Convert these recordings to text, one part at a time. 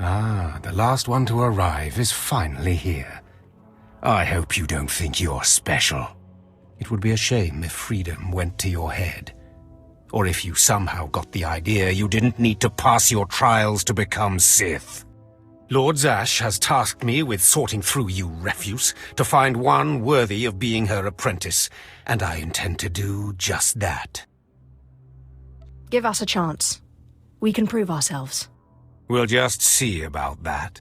Ah, the last one to arrive is finally here. I hope you don't think you're special. It would be a shame if freedom went to your head. Or if you somehow got the idea you didn't need to pass your trials to become Sith. Lord Zash has tasked me with sorting through you refuse to find one worthy of being her apprentice, and I intend to do just that. Give us a chance. We can prove ourselves. We'll just see about that.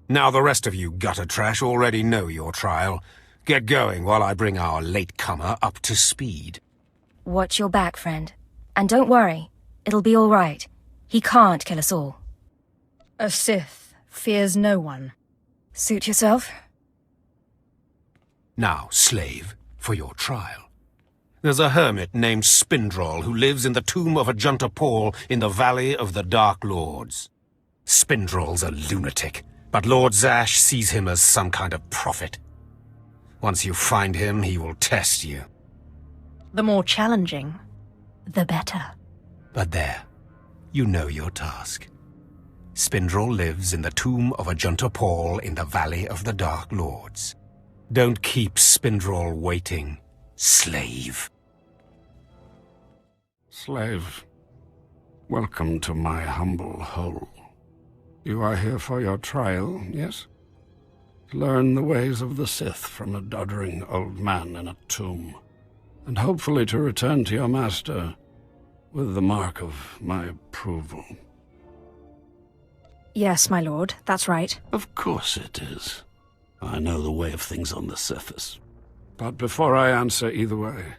Now the rest of you gutter trash already know your trial. Get going while I bring our latecomer up to speed. Watch your back, friend. And don't worry, it'll be all right. He can't kill us all. A Sith fears no one. Suit yourself. Now, slave, for your trial. There's a hermit named Spindrol who lives in the tomb of Ajunta Paul in the Valley of the Dark Lords. Spindrol's a lunatic, but Lord Zash sees him as some kind of prophet. Once you find him, he will test you. The more challenging, the better. But there, you know your task. Spindrol lives in the tomb of Ajunta Paul in the Valley of the Dark Lords. Don't keep Spindrol waiting, slave. Slave, welcome to my humble hole. You are here for your trial, yes? Learn the ways of the Sith from a doddering old man in a tomb, and hopefully to return to your master with the mark of my approval. Yes, my lord, that's right. Of course it is. I know the way of things on the surface. But before I answer either way,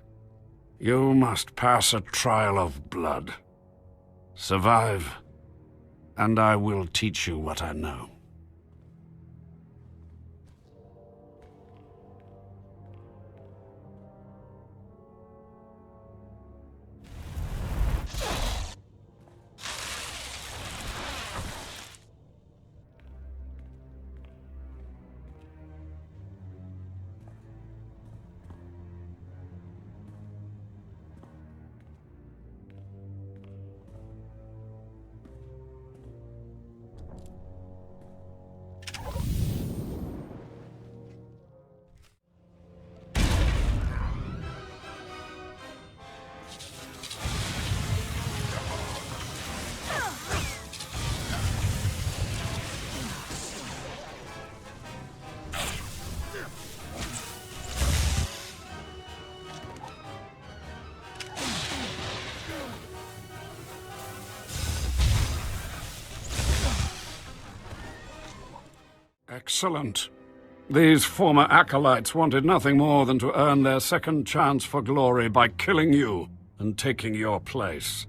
you must pass a trial of blood. Survive, and I will teach you what I know. Excellent. These former acolytes wanted nothing more than to earn their second chance for glory by killing you and taking your place.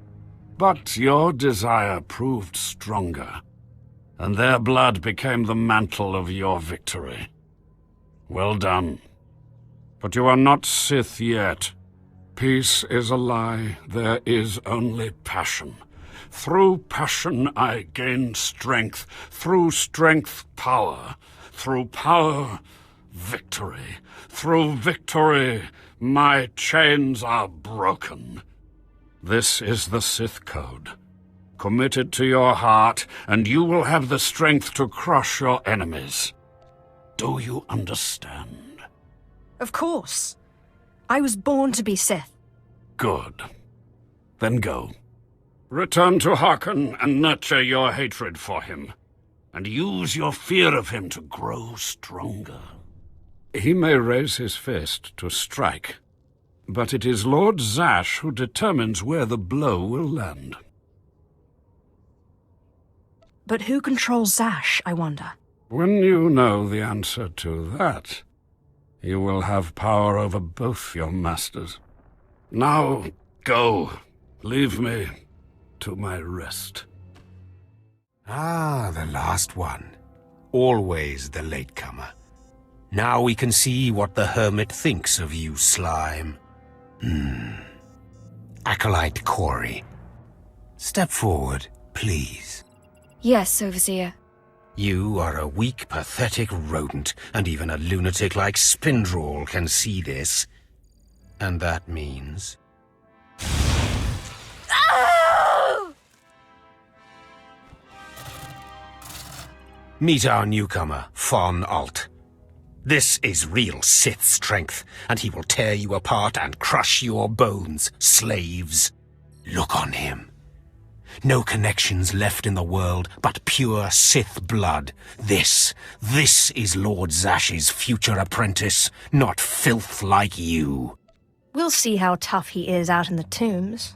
But your desire proved stronger, and their blood became the mantle of your victory. Well done. But you are not Sith yet. Peace is a lie. There is only passion. Through passion I gain strength. Through strength, power. Through power, victory. Through victory, my chains are broken. This is the Sith Code. Commit it to your heart, and you will have the strength to crush your enemies. Do you understand? Of course. I was born to be Sith. Good. Then go. Return to Harkon and nurture your hatred for him, and use your fear of him to grow stronger. He may raise his fist to strike, but it is Lord Zash who determines where the blow will land. But who controls Zash, I wonder? When you know the answer to that, you will have power over both your masters. Now, go. Leave me to my rest. Ah, the last one. Always the latecomer. Now we can see what the hermit thinks of you, slime. Acolyte Corey. Step forward, please. Yes, Overseer. You are a weak, pathetic rodent, and even a lunatic like Spindrol can see this. And that means... Meet our newcomer, Von Alt. This is real Sith strength, and he will tear you apart and crush your bones, slaves. Look on him. No connections left in the world, but pure Sith blood. This is Lord Zash's future apprentice, not filth like you. We'll see how tough he is out in the tombs.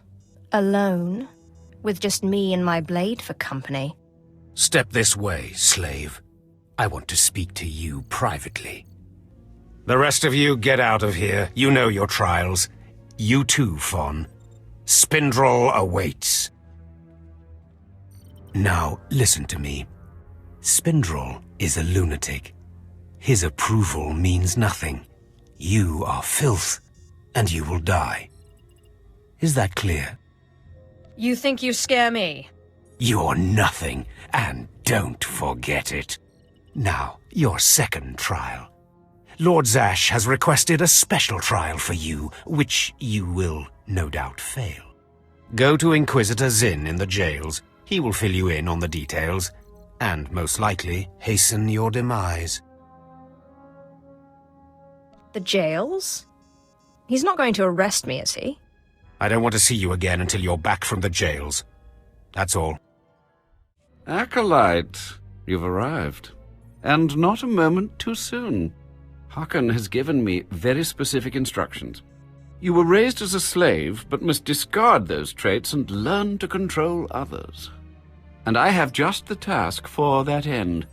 Alone, with just me and my blade for company. Step this way, slave. I want to speak to you privately. The rest of you get out of here. You know your trials. You too, Fawn. Spindrel awaits. Now, listen to me. Spindrel is a lunatic. His approval means nothing. You are filth, and you will die. Is that clear? You think you scare me? You're nothing, and don't forget it. Now, your second trial. Lord Zash has requested a special trial for you, which you will no doubt fail. Go to Inquisitor Zin in the jails. He will fill you in on the details, and most likely hasten your demise. The jails? He's not going to arrest me, is he? I don't want to see you again until you're back from the jails. That's all. Acolyte, you've arrived. And not a moment too soon. Hakan has given me very specific instructions. You were raised as a slave, but must discard those traits and learn to control others. And I have just the task for that end.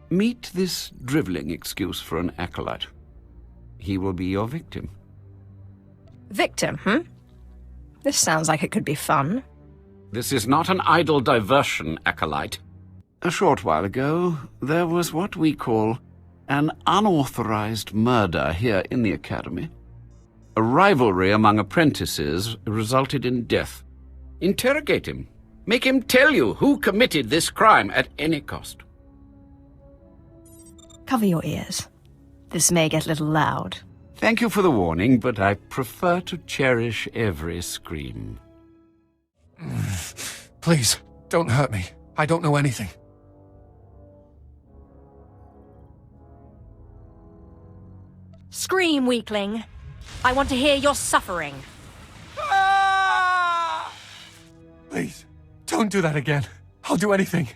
Meet this drivelling excuse for an acolyte. He will be your victim. Victim, This sounds like it could be fun. This is not an idle diversion, Acolyte. A short while ago, there was what we call an unauthorized murder here in the Academy. A rivalry among apprentices resulted in death. Interrogate him. Make him tell you who committed this crime at any cost. Cover your ears. This may get a little loud. Thank you for the warning, but I prefer to cherish every scream. Please, don't hurt me. I don't know anything. Scream, weakling. I want to hear your suffering. Please, don't do that again. I'll do anything.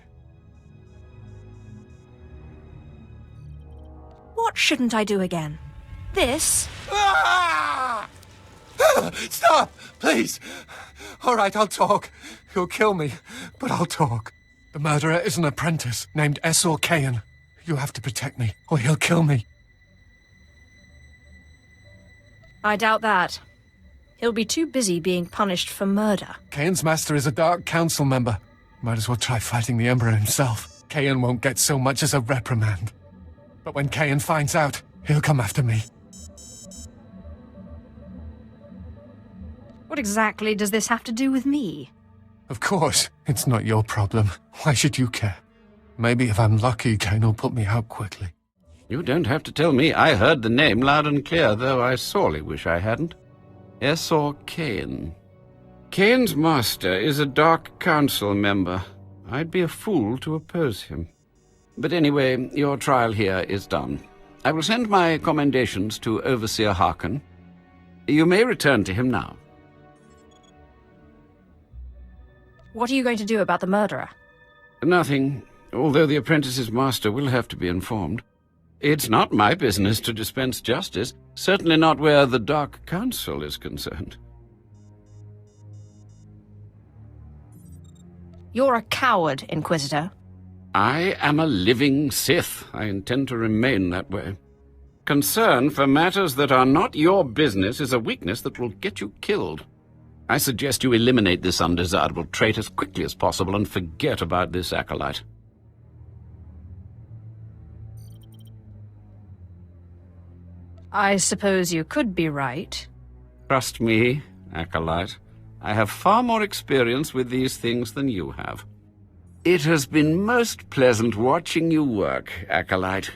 What shouldn't I do again? This? Stop! Please! All right, I'll talk. He'll kill me, but I'll talk. The murderer is an apprentice named SWTOR. You have to protect me, or he'll kill me. I doubt that. He'll be too busy being punished for murder. Kayan's master is a Dark Council member. Might as well try fighting the Emperor himself. Kayan won't get so much as a reprimand. But when Kayan finds out, he'll come after me. What exactly does this have to do with me? Of course, it's not your problem. Why should you care? Maybe if I'm lucky, Kayan will put me out quickly. You don't have to tell me. I heard the name loud and clear, though I sorely wish I hadn't. SWTOR. Kayan's master is a Dark Council member. I'd be a fool to oppose him. But anyway, your trial here is done. I will send my commendations to Overseer Hakan. You may return to him now. What are you going to do about the murderer? Nothing, although the apprentice's master will have to be informed. It's not my business to dispense justice, certainly not where the Dark Council is concerned. You're a coward, Inquisitor. I am a living Sith. I intend to remain that way. Concern for matters that are not your business is a weakness that will get you killed. I suggest you eliminate this undesirable trait as quickly as possible and forget about this acolyte. I suppose you could be right. Trust me, Acolyte. I have far more experience with these things than you have. It has been most pleasant watching you work, Acolyte.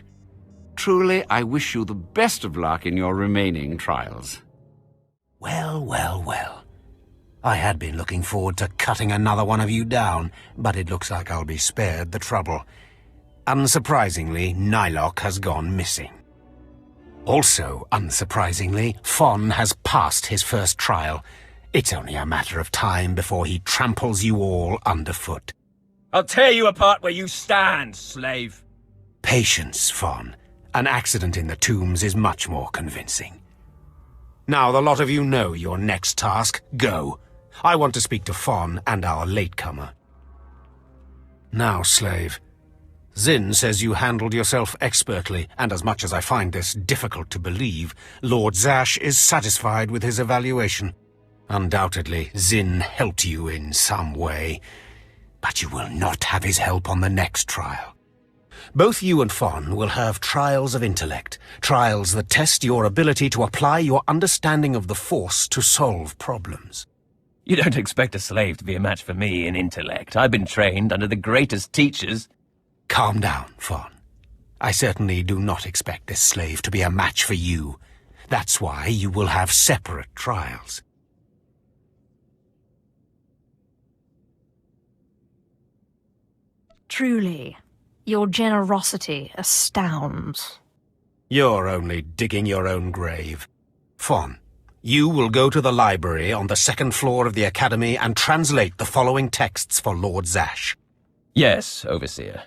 Truly, I wish you the best of luck in your remaining trials. Well, well, well. I had been looking forward to cutting another one of you down, but it looks like I'll be spared the trouble. Unsurprisingly, Nylok has gone missing. Also, unsurprisingly, Fon has passed his first trial. It's only a matter of time before he tramples you all underfoot. I'll tear you apart where you stand, slave. Patience, Fon. An accident in the tombs is much more convincing. Now the lot of you know your next task. Go. I want to speak to Fon and our latecomer. Now, slave. Zin says you handled yourself expertly, and as much as I find this difficult to believe, Lord Zash is satisfied with his evaluation. Undoubtedly, Zin helped you in some way, but you will not have his help on the next trial. Both you and Fon will have trials of intellect, trials that test your ability to apply your understanding of the Force to solve problems. You don't expect a slave to be a match for me in intellect. I've been trained under the greatest teachers. Calm down, Fon. I certainly do not expect this slave to be a match for you. That's why you will have separate trials. Truly, your generosity astounds. You're only digging your own grave. Fon, you will go to the library on the second floor of the Academy and translate the following texts for Lord Zash. Yes, Overseer.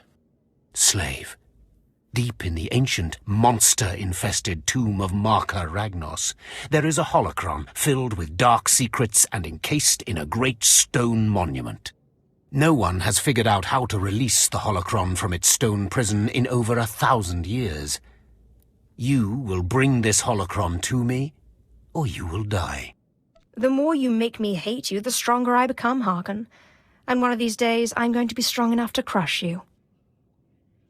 Slave, deep in the ancient, monster-infested tomb of Marka Ragnos, there is a holocron filled with dark secrets and encased in a great stone monument. No one has figured out how to release the holocron from its stone prison in over 1,000 years. You will bring this holocron to me, or you will die. The more you make me hate you, the stronger I become, Harkon. And one of these days, I'm going to be strong enough to crush you.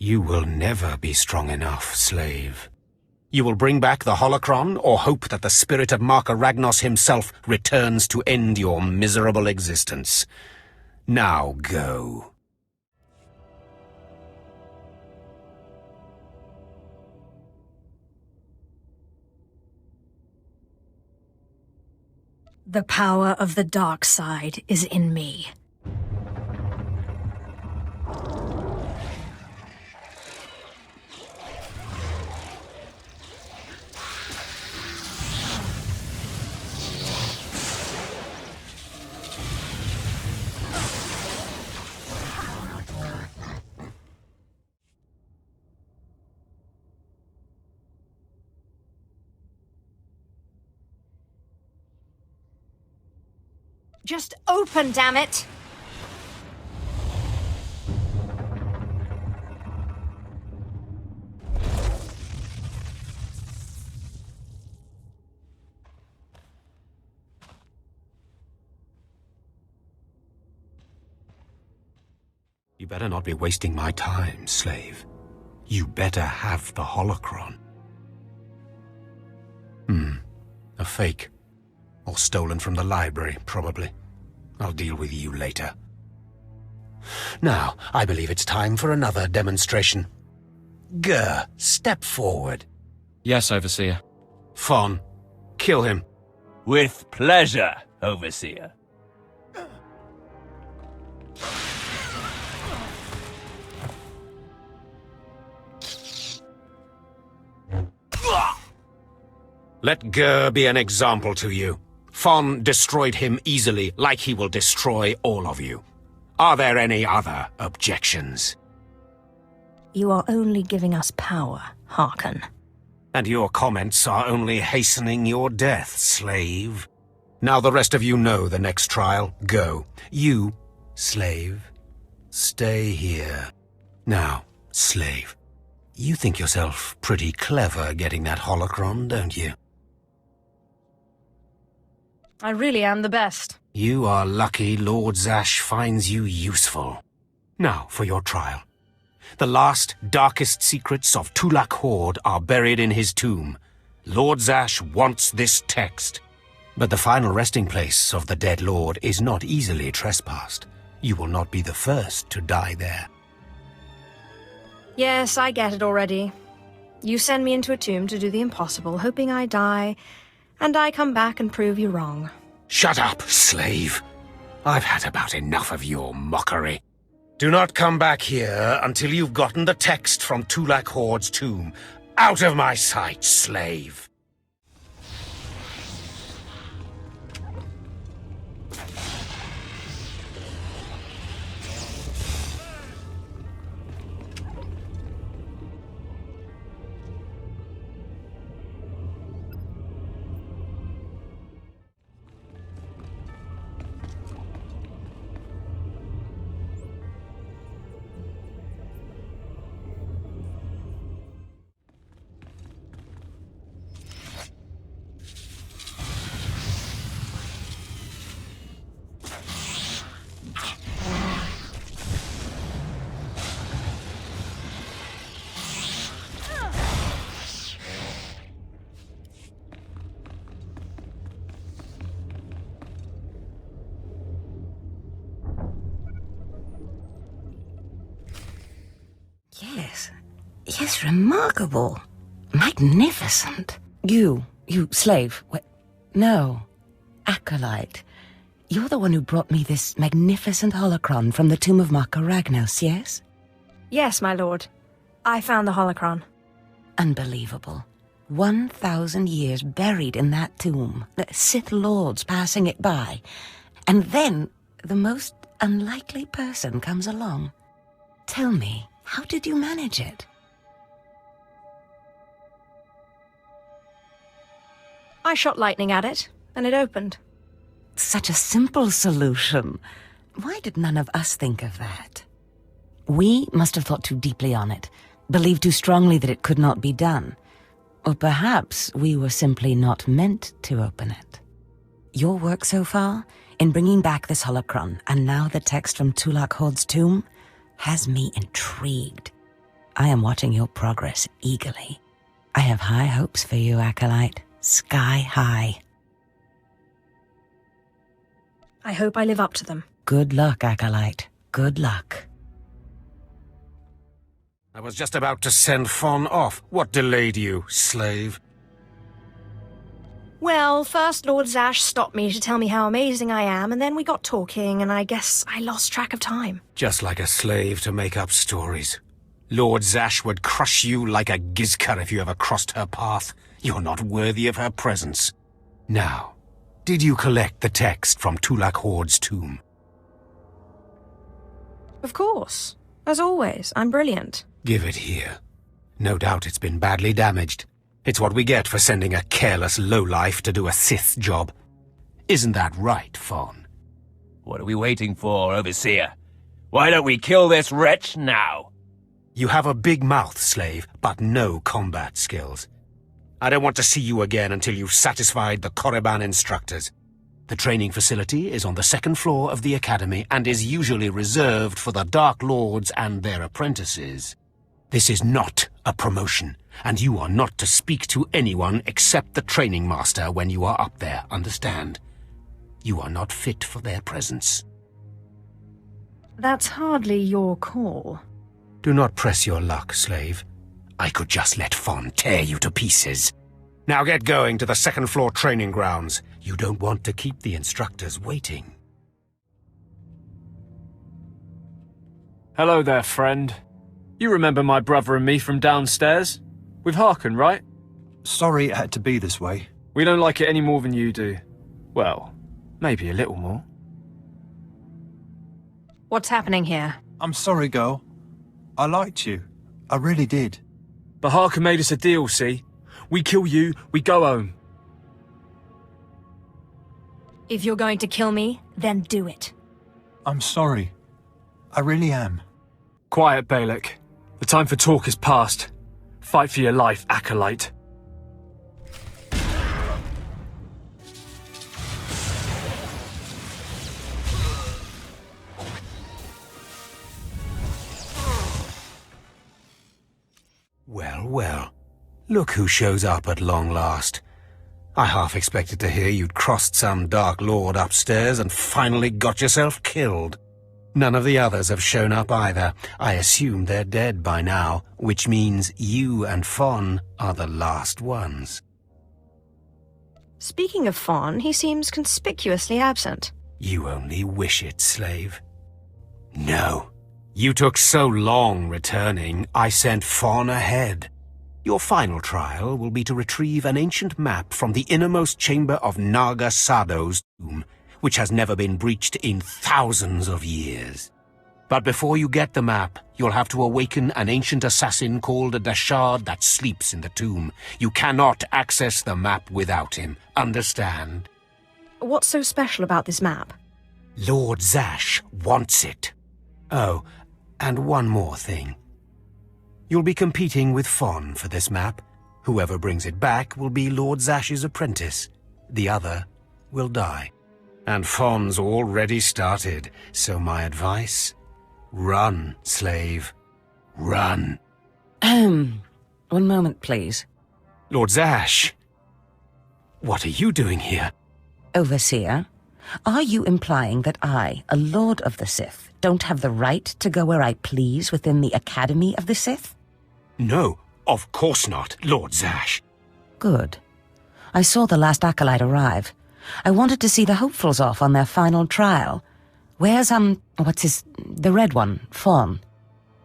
You will never be strong enough, slave. You will bring back the holocron, or hope that the spirit of Marka Ragnos himself returns to end your miserable existence. Now go. The power of the dark side is in me. Just open, damn it! You better not be wasting my time, slave. You better have the holocron. A fake. Or stolen from the library, probably. I'll deal with you later. Now, I believe it's time for another demonstration. Gur, step forward. Yes, Overseer. Fon, kill him. With pleasure, Overseer. Let Gur be an example to you. Fon destroyed him easily, like he will destroy all of you. Are there any other objections? You are only giving us power, Harkon. And your comments are only hastening your death, slave. Now the rest of you know the next trial. Go. You, slave, stay here. Now, slave, you think yourself pretty clever getting that holocron, don't you? I really am the best. You are lucky Lord Zash finds you useful. Now for your trial. The last, darkest secrets of Tulak Horde are buried in his tomb. Lord Zash wants this text. But the final resting place of the dead lord is not easily trespassed. You will not be the first to die there. Yes, I get it already. You send me into a tomb to do the impossible, hoping I die, and I come back and prove you wrong. Shut up, slave. I've had about enough of your mockery. Do not come back here until you've gotten the text from Tulak Horde's tomb. Out of my sight, slave! Yes, remarkable. Magnificent. You slave. No. Acolyte. You're the one who brought me this magnificent holocron from the tomb of Marka Ragnos, yes? Yes, my lord. I found the holocron. Unbelievable. 1,000 years buried in that tomb. The Sith Lords passing it by. And then the most unlikely person comes along. Tell me, how did you manage it? I shot lightning at it, and it opened. Such a simple solution. Why did none of us think of that? We must have thought too deeply on it, believed too strongly that it could not be done. Or perhaps we were simply not meant to open it. Your work so far, in bringing back this holocron, and now the text from Tulak Horde's tomb, has me intrigued. I am watching your progress eagerly. I have high hopes for you, Acolyte. Sky high. I hope I live up to them. Good luck, Acolyte. Good luck. I was just about to send Fon off. What delayed you, slave? Well, first Lord Zash stopped me to tell me how amazing I am, and then we got talking, and I guess I lost track of time. Just like a slave to make up stories. Lord Zash would crush you like a gizka if you ever crossed her path. You're not worthy of her presence. Now, did you collect the text from Tulak Horde's tomb? Of course. As always, I'm brilliant. Give it here. No doubt it's been badly damaged. It's what we get for sending a careless lowlife to do a Sith job. Isn't that right, Fon? What are we waiting for, Overseer? Why don't we kill this wretch now? You have a big mouth, slave, but no combat skills. I don't want to see you again until you've satisfied the Korriban instructors. The training facility is on the second floor of the academy and is usually reserved for the Dark Lords and their apprentices. This is not a promotion, and you are not to speak to anyone except the training master when you are up there, understand? You are not fit for their presence. That's hardly your call. Do not press your luck, slave. I could just let Fon tear you to pieces. Now get going to the second floor training grounds. You don't want to keep the instructors waiting. Hello there, friend. You remember my brother and me from downstairs? With Harkon, right? Sorry it had to be this way. We don't like it any more than you do. Well, maybe a little more. What's happening here? I'm sorry, girl. I liked you. I really did. But Harkon made us a deal, see? We kill you, we go home. If you're going to kill me, then do it. I'm sorry. I really am. Quiet, Balak. The time for talk is past. Fight for your life, Acolyte. Well, well. Look who shows up at long last. I half expected to hear you'd crossed some Dark Lord upstairs and finally got yourself killed. None of the others have shown up either. I assume they're dead by now, which means you and Fon are the last ones. Speaking of Fon, he seems conspicuously absent. You only wish it, slave. No, You took so long returning, I sent Fawn ahead. Your final trial will be to retrieve an ancient map from the innermost chamber of Naga Sado's tomb, which has never been breached in thousands of years. But before you get the map, you'll have to awaken an ancient assassin called a Dashard that sleeps in the tomb. You cannot access the map without him, understand? What's so special about this map? Lord Zash wants it. Oh, and one more thing. You'll be competing with Fawn for this map. Whoever brings it back will be Lord Zash's apprentice. The other will die. And Fawn's already started, so my advice... run, slave. Run. One moment, please. Lord Zash, what are you doing here? Overseer, are you implying that I, a Lord of the Sith, don't have the right to go where I please within the Academy of the Sith? No, of course not, Lord Zash. Good. I saw the last Acolyte arrive. I wanted to see the hopefuls off on their final trial. Where's, the red one, Fawn?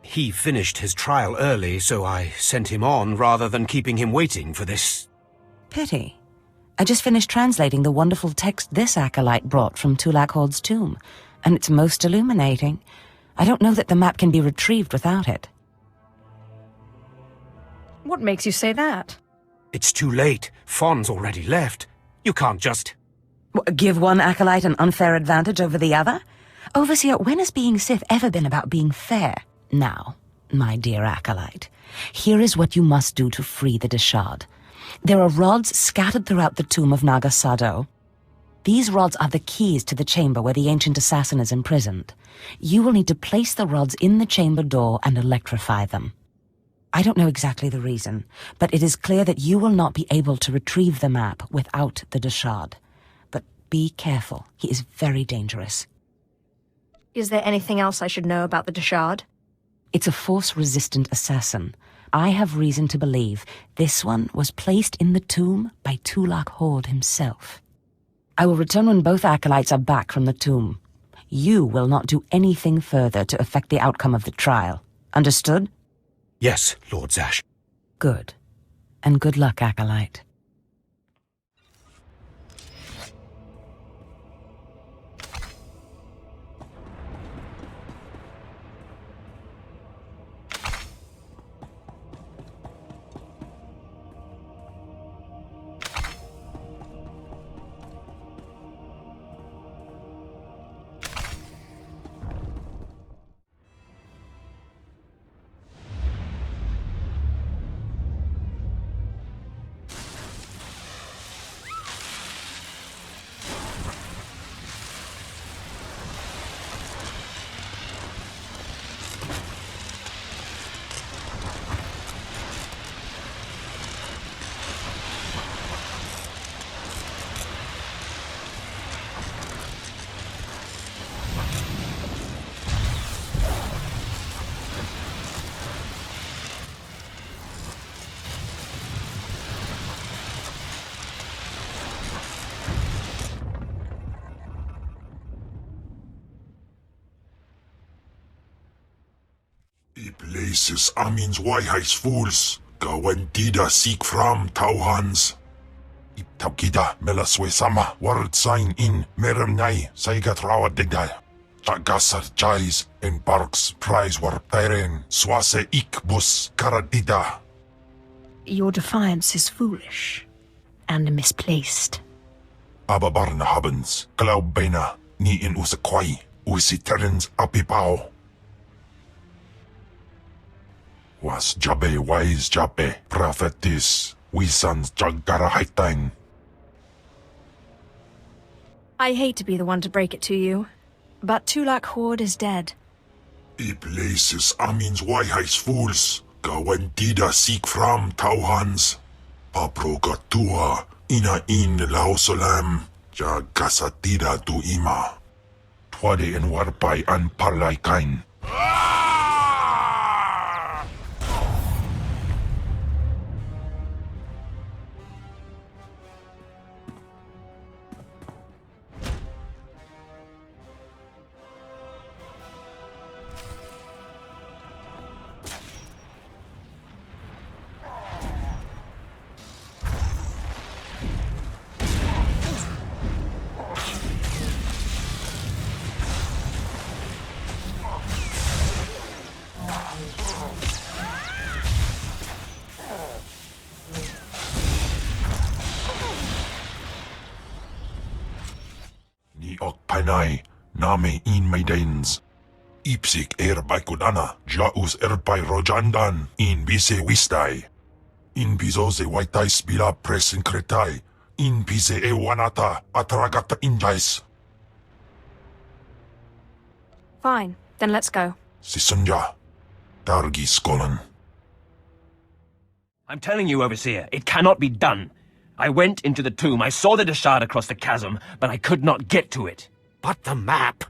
He finished his trial early, so I sent him on rather than keeping him waiting for this. Pity. I just finished translating the wonderful text this Acolyte brought from Tulak Horde's tomb, and it's most illuminating. I don't know that the map can be retrieved without it. What makes you say that? It's too late. Fawn's already left. You can't just... Give one Acolyte an unfair advantage over the other? Overseer, when has being Sith ever been about being fair? Now, my dear Acolyte, here is what you must do to free the Dashard. There are rods scattered throughout the tomb of Naga Sado. These rods are the keys to the chamber where the ancient assassin is imprisoned. You will need to place the rods in the chamber door and electrify them. I don't know exactly the reason, but it is clear that you will not be able to retrieve the map without the Dashard. But be careful, he is very dangerous. Is there anything else I should know about the Dashard? It's a force-resistant assassin. I have reason to believe this one was placed in the tomb by Tulak Horde himself. I will return when both Acolytes are back from the tomb. You will not do anything further to affect the outcome of the trial. Understood? Yes, Lord Zash. Good. And good luck, Acolyte. Places Amin's Waihais fools, Gawantida seek from Tauhans. Iptaukida Melaswe Sama, Ward sign in Meremnai, Saigatrawa Digdal. Chagasar Chais, and Parks Prize War Tairen, Swase Ikbus Karadida. Your defiance is foolish and misplaced. Ababarna Habens, Glaubena, Ni in Usakwai, Usiterens Apipao. Was Jabe wise Jabe, prophetess, Wisans Jagara Haitain. I hate to be the one to break it to you, but Tulak Horde is dead. Places Amin's Waihais fools, Gawantida seek from Tauhans. Paprogatua, ina in lausolam, Jagasatida tu ima. Twade en warpai an parlaikain. Bainai, Name in Maidens. Ipsik baikudana, Jaus erpai rojandan, in bise wistai. In bizoze waitais bila presin kretai, in bise ewanata, atragata injais. Fine, then let's go. Sisunja, Dargi Skolan. I'm telling you, Overseer, it cannot be done. I went into the tomb, I saw the Deshard across the chasm, but I could not get to it. But the map!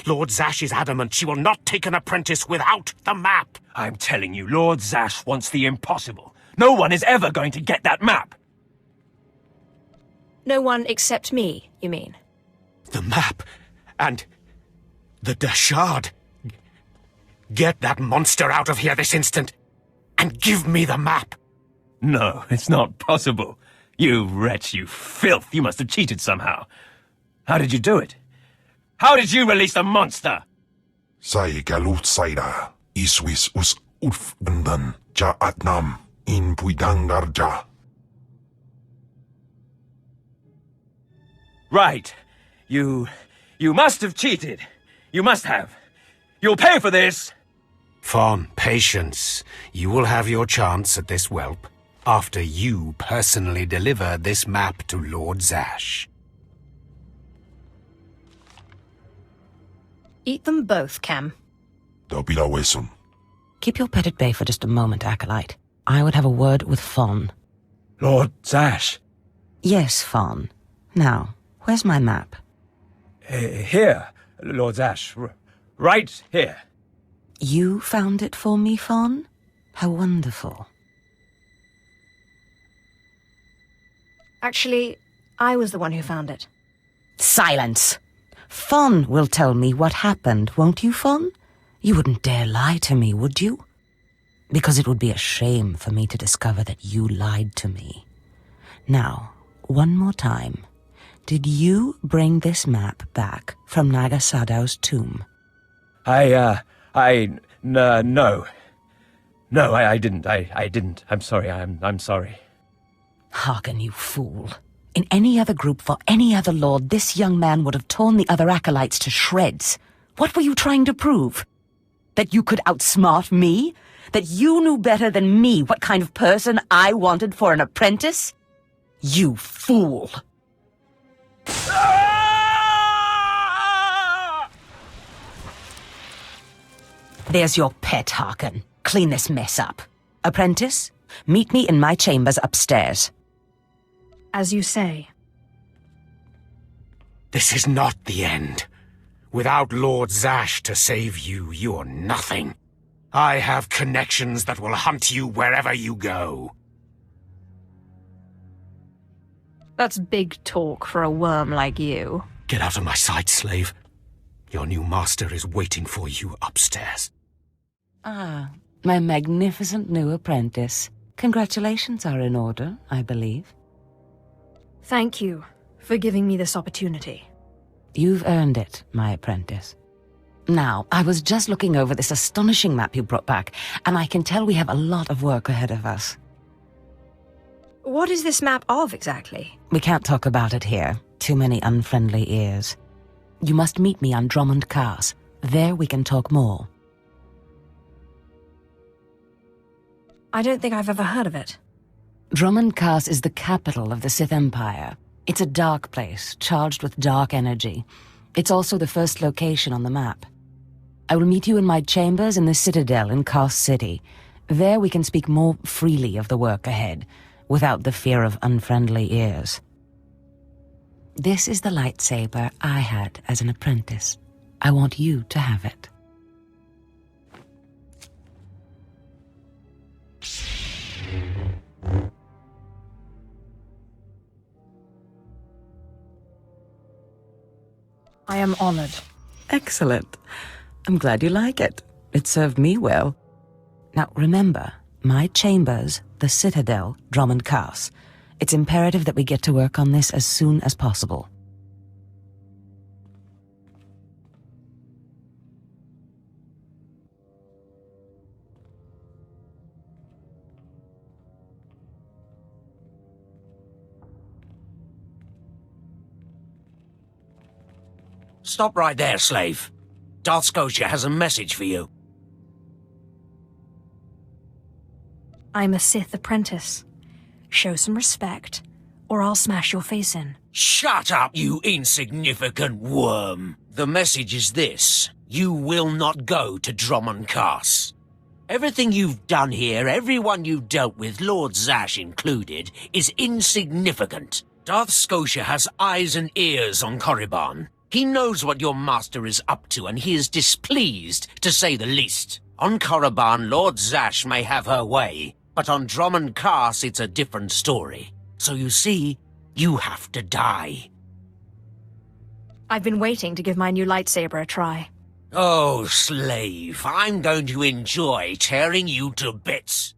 Lord Zash is adamant she will not take an apprentice without the map! I'm telling you, Lord Zash wants the impossible. No one is ever going to get that map! No one except me, you mean? The map! And the Deshard! Get that monster out of here this instant! And give me the map! No, it's not possible. You wretch, you filth, you must have cheated somehow. How did you do it? How did you release the monster? Sai galut saida, iswis us urf bandan, ja atnam, in puidangarja. Right. You must have cheated. You must have. You'll pay for this! Fawn, patience. You will have your chance at this whelp, after you personally deliver this map to Lord Zash. Eat them both, Cam. Dobila wesum. Keep your pet at bay for just a moment, Acolyte. I would have a word with Fawn. Lord Zash. Yes, Fawn. Now, where's my map? Here, Lord Zash. Right here. You found it for me, Fawn? How wonderful. Actually, I was the one who found it. Silence! Fawn will tell me what happened, won't you, Fawn? You wouldn't dare lie to me, would you? Because it would be a shame for me to discover that you lied to me. Now, one more time. Did you bring this map back from Naga Sadow's tomb? No. No, I didn't. I didn't. I'm sorry. I'm sorry. Hearken, you fool. In any other group for any other lord, this young man would have torn the other acolytes to shreds. What were you trying to prove? That you could outsmart me? That you knew better than me what kind of person I wanted for an apprentice? You fool! There's your pet, Harkin. Clean this mess up. Apprentice, meet me in my chambers upstairs. As you say. This is not the end. Without Lord Zash to save you, you're nothing. I have connections that will hunt you wherever you go. That's big talk for a worm like you. Get out of my sight, slave. Your new master is waiting for you upstairs. Ah, my magnificent new apprentice. Congratulations are in order, I believe. Thank you for giving me this opportunity. You've earned it, my apprentice. Now, I was just looking over this astonishing map you brought back, and I can tell we have a lot of work ahead of us. What is this map of, exactly? We can't talk about it here. Too many unfriendly ears. You must meet me on Drummond Cars. There we can talk more. I don't think I've ever heard of it. Drummond Cars is the capital of the Sith Empire. It's a dark place, charged with dark energy. It's also the first location on the map. I will meet you in my chambers in the Citadel in Kars City. There we can speak more freely of the work ahead, without the fear of unfriendly ears. This is the lightsaber I had as an apprentice. I want you to have it. I am honored. Excellent. I'm glad you like it. It served me well. Now remember, my chambers, the Citadel, Drummond Cars. It's imperative that we get to work on this as soon as possible. Stop right there, slave. Darth Scotia has a message for you. I'm a Sith apprentice. Show some respect, or I'll smash your face in. Shut up, you insignificant worm. The message is this. You will not go to Drummond Cass. Everything you've done here, everyone you've dealt with, Lord Zash included, is insignificant. Darth Scotia has eyes and ears on Korriban. He knows what your master is up to, and he is displeased, to say the least. On Korriban, Lord Zash may have her way, but on Drummond Cass, it's a different story. So you see, you have to die. I've been waiting to give my new lightsaber a try. Oh, slave, I'm going to enjoy tearing you to bits.